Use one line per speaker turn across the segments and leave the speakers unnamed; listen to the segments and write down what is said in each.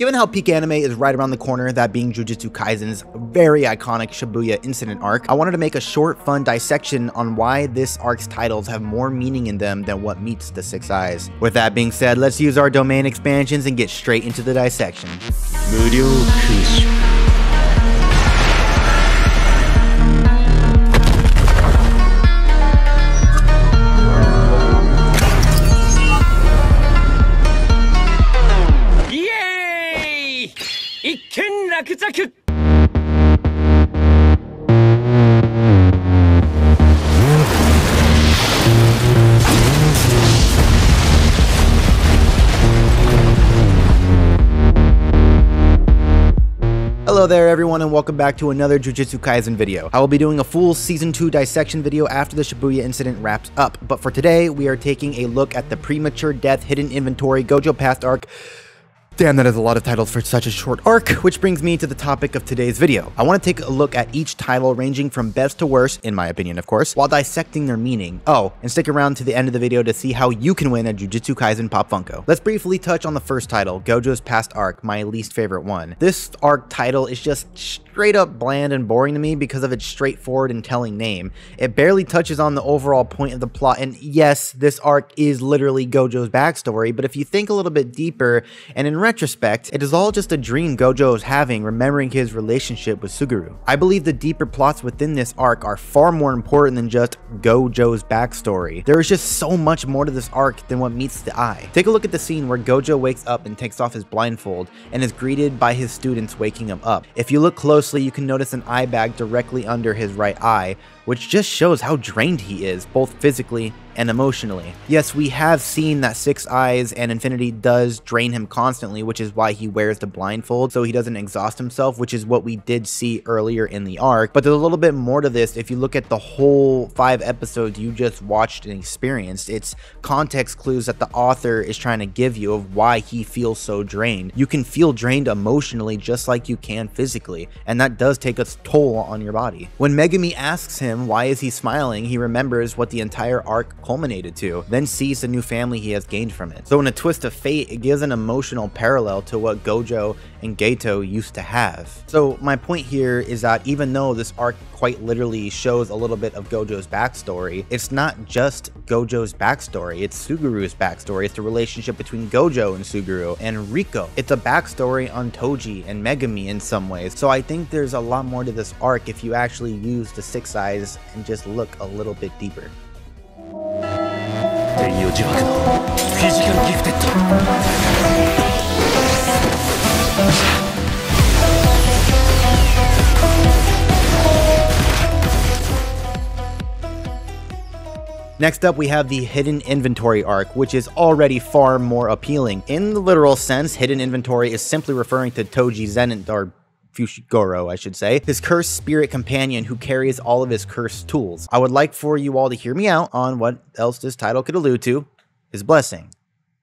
Given how peak anime is right around the corner, that being Jujutsu Kaisen's very iconic Shibuya incident arc, I wanted to make a short, fun dissection on why this arc's titles have more meaning in them than what meets the Six Eyes. With that being said, let's use our domain expansions and get straight into the dissection. Hello there everyone and welcome back to another Jujutsu Kaisen video. I will be doing a full Season 2 dissection video after the Shibuya incident wraps up, but for today we are taking a look at the Premature Death Hidden Inventory Gojo Past arc. Damn, that is a lot of titles for such a short arc, which brings me to the topic of today's video. I want to take a look at each title ranging from best to worst, in my opinion of course, while dissecting their meaning. Oh, and stick around to the end of the video to see how you can win a Jujutsu Kaisen Pop Funko. Let's briefly touch on the first title, Gojo's Past arc, my least favorite one. This arc title is just straight up bland and boring to me because of its straightforward and telling name. It barely touches on the overall point of the plot, and yes, this arc is literally Gojo's backstory, but if you think a little bit deeper, and in retrospect, it is all just a dream Gojo is having, remembering his relationship with Suguru. I believe the deeper plots within this arc are far more important than just Gojo's backstory. There is just so much more to this arc than what meets the eye. Take a look at the scene where Gojo wakes up and takes off his blindfold and is greeted by his students waking him up. If you look closely, you can notice an eye bag directly under his right eye, which just shows how drained he is, both physically and emotionally. Yes, we have seen that Six Eyes and Infinity does drain him constantly, which is why he wears the blindfold so he doesn't exhaust himself, which is what we did see earlier in the arc. But there's a little bit more to this if you look at the whole 5 episodes you just watched and experienced. It's context clues that the author is trying to give you of why he feels so drained. You can feel drained emotionally just like you can physically, and that does take a toll on your body. When Megumi asks him why is he smiling, he remembers what the entire arc culminated to, then sees the new family he has gained from it. So in a twist of fate, it gives an emotional parallel to what Gojo and Geto used to have. So my point here is that even though this arc quite literally shows a little bit of Gojo's backstory, it's not just Gojo's backstory, it's Suguru's backstory. It's the relationship between Gojo and Suguru and Riko. It's a backstory on Toji and Megumi in some ways. So I think there's a lot more to this arc if you actually use the Six Eyes and just look a little bit deeper. Next up, we have the Hidden Inventory arc, which is already far more appealing. In the literal sense, Hidden Inventory is simply referring to Toji Zenin, or Fushiguro, I should say, his cursed spirit companion who carries all of his cursed tools. I would like for you all to hear me out on what else this title could allude to. His blessing,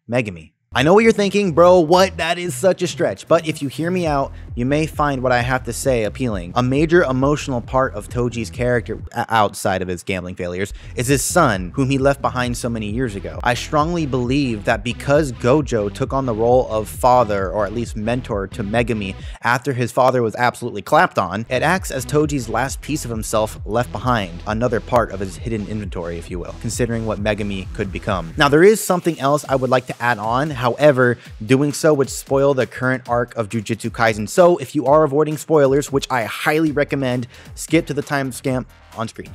Megumi. I know what you're thinking, bro, what? That is such a stretch. But if you hear me out, you may find what I have to say appealing. A major emotional part of Toji's character, outside of his gambling failures, is his son, whom he left behind so many years ago. I strongly believe that because Gojo took on the role of father, or at least mentor, to Megumi after his father was absolutely clapped on, it acts as Toji's last piece of himself left behind, another part of his hidden inventory, if you will, considering what Megumi could become. Now, there is something else I would like to add on. However, doing so would spoil the current arc of Jujutsu Kaisen. So if you are avoiding spoilers, which I highly recommend, skip to the timestamp on screen.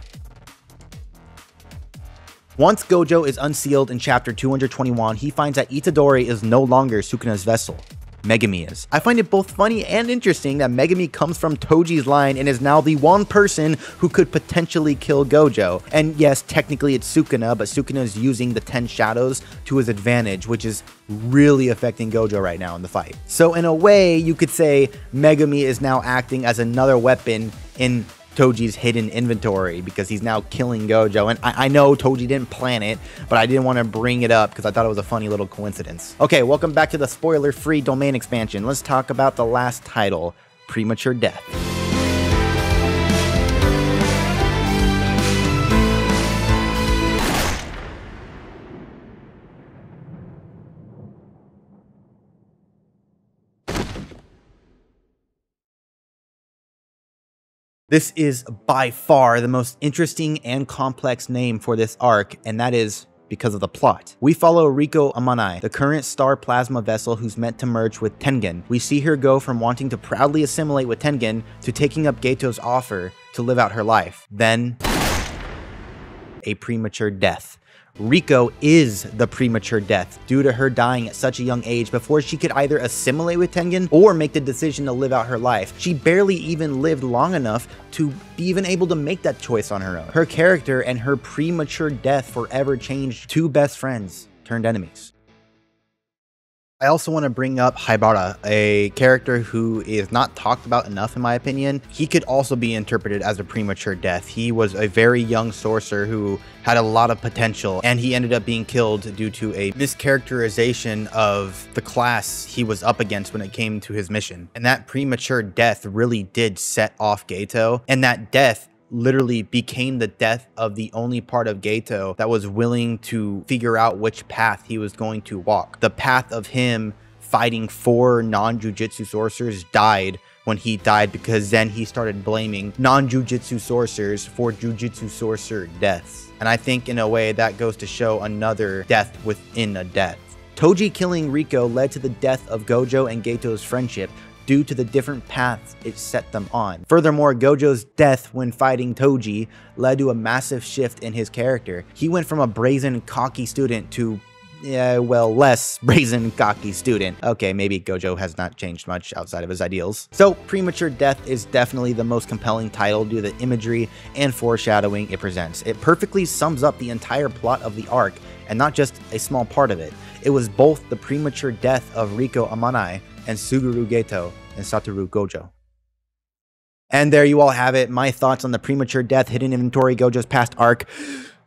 Once Gojo is unsealed in chapter 221, he finds that Itadori is no longer Sukuna's vessel. Megumi is. I find it both funny and interesting that Megumi comes from Toji's line and is now the one person who could potentially kill Gojo. And yes, technically it's Sukuna, but Sukuna is using the 10 shadows to his advantage, which is really affecting Gojo right now in the fight. So in a way, you could say Megumi is now acting as another weapon in Toji's hidden inventory because he's now killing Gojo. And I know Toji didn't plan it, but I didn't want to bring it up because I thought it was a funny little coincidence. Okay, welcome back to the spoiler-free domain expansion. Let's talk about the last title, Premature Death. This is by far the most interesting and complex name for this arc, and that is because of the plot. We follow Riko Amanai, the current star plasma vessel who's meant to merge with Tengen. We see her go from wanting to proudly assimilate with Tengen to taking up Geto's offer to live out her life. Then, a premature death. Riko is the premature death due to her dying at such a young age before she could either assimilate with Tengen or make the decision to live out her life. She barely even lived long enough to be even able to make that choice on her own. Her character and her premature death forever changed two best friends turned enemies. I also want to bring up Haibara, a character who is not talked about enough in my opinion. He could also be interpreted as a premature death. He was a very young sorcerer who had a lot of potential, and he ended up being killed due to a mischaracterization of the class he was up against when it came to his mission. And that premature death really did set off Geto, and that death literally became the death of the only part of Geto that was willing to figure out which path he was going to walk. The path of him fighting 4 non-jujutsu sorcerers died when he died, because then he started blaming non-jujutsu sorcerers for jujutsu sorcerer deaths. And I think in a way that goes to show another death within a death. Toji killing Riko led to the death of Gojo and Geto's friendship, due to the different paths it set them on. Furthermore, Gojo's death when fighting Toji led to a massive shift in his character. He went from a brazen, cocky student to, less brazen, cocky student. Okay, maybe Gojo has not changed much outside of his ideals. So, Premature Death is definitely the most compelling title due to the imagery and foreshadowing it presents. It perfectly sums up the entire plot of the arc, and not just a small part of it. It was both the premature death of Riko Amanai and Suguru Geto and Satoru Gojo. And there you all have it, my thoughts on the Premature Death Hidden Inventory Gojo's Past arc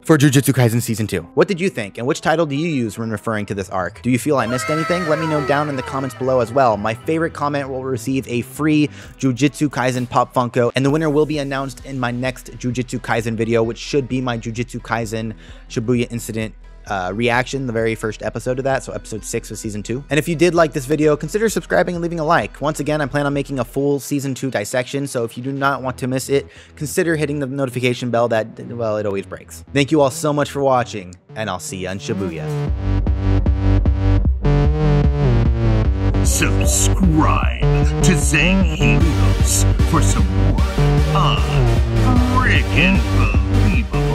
for Jujutsu Kaisen Season 2. What did you think, and which title do you use when referring to this arc? Do you feel I missed anything? Let me know down in the comments below as well. My favorite comment will receive a free Jujutsu Kaisen Pop Funko, and the winner will be announced in my next Jujutsu Kaisen video, which should be my Jujutsu Kaisen Shibuya Incident reaction, the very first episode of that, so episode 6 of season 2. And if you did like this video, consider subscribing and leaving a like. Once again, I plan on making a full season 2 dissection, so if you do not want to miss it, consider hitting the notification bell that, well, it always breaks. Thank you all so much for watching, and I'll see you on Shibuya.
Subscribe to HaynesVisuals for some more unfreaking believable